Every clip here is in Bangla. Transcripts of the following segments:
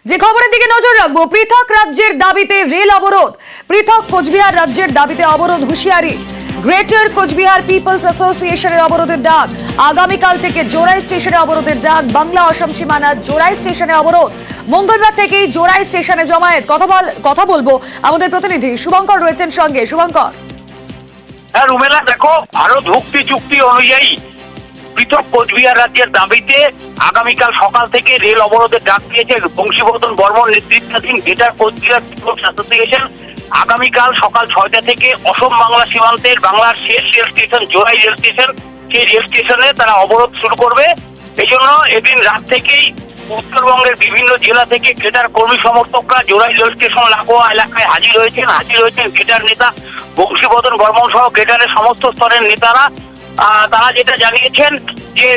যে খবরের দিকে নজর রাখবো, পৃথক রাজ্যের দাবিতে রেল অবরোধ। পৃথক কোচবিহার রাজ্যের দাবিতে অবরোধ, হুঁশিয়ারি। গ্রেটার কোচবিহার পিপলস অ্যাসোসিয়েশনের অবরোধের ডাক। আগামীকাল থেকে জোড়াই স্টেশনে অবরোধের ডাক। বাংলা অসম সীমানা জোড়াই স্টেশনে অবরোধ। মঙ্গলবার থেকেই জোড়াই স্টেশনে জমায়েত। কথা বলবো আমাদের প্রতিনিধি শুভঙ্কর রয়েছেন সঙ্গে। শুভঙ্কর। হ্যাঁ রুমেলা, দেখো, ভারত মুক্তি চুক্তি অনুযায়ী পৃথক কোচবিহার রাজ্যের দাবিতে আগামীকাল সকাল থেকে রেল অবরোধের ডাক দিয়েছে বংশীবর্ধন বর্মন নেতৃত্বাধীন গ্রেটার কোচবিহার পিপলস অ্যাসোসিয়েশন। আগামীকাল সকাল 6টা থেকে অসম বাংলা সীমান্তের বাংলার শেষ রেল স্টেশন জোড়াই রেল স্টেশন, সেই রেল স্টেশনে তারা অবরোধ শুরু করবে। এই জন্য এদিন রাত থেকেই উত্তরবঙ্গের বিভিন্ন জেলা থেকে গ্রেটার কর্মী সমর্থকরা জোড়াই রেল স্টেশন লাগোয়া এলাকায় হাজির হয়েছেন গ্রেটার নেতা বংশীবর্ধন বর্মন সহ গ্রেটারের সমস্ত স্তরের নেতারা। তারা যেটা জানিয়েছেন যে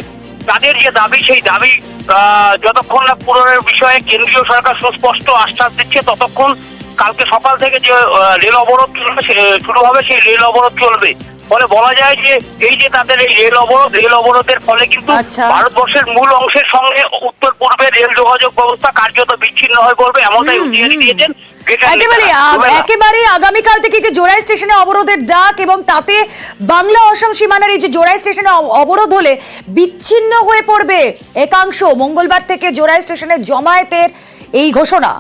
তাদের যে দাবি, সেই দাবি যতক্ষণ না পূরণের বিষয়ে কেন্দ্রীয় সরকার সুস্পষ্ট আশ্বাস দিচ্ছে ততক্ষণ কালকে সকাল থেকে যে রেল অবরোধ শুরু হবে সেই রেল অবরোধ চলবে। ফলে বলা যায় যে এই যে তাদের এই রেল অবরোধের ফলে কিন্তু ভারতবর্ষের মূল অংশের সঙ্গে উত্তর পূর্বে রেল যোগাযোগ ব্যবস্থা কার্যত বিচ্ছিন্ন হয়ে পড়বে, এমনটাই হুঁশিয়ারি দিয়েছেন। একেবারে আগামীকাল থেকে যে জোড়াই স্টেশনে অবরোধের ডাক এবং তাতে বাংলা অসম সীমানার এই যে জোড়াই স্টেশনে অবরোধ হলে বিচ্ছিন্ন হয়ে পড়বে একাংশ, মঙ্গলবার থেকে জোড়াই স্টেশনে জমায়েতের এই ঘোষণা।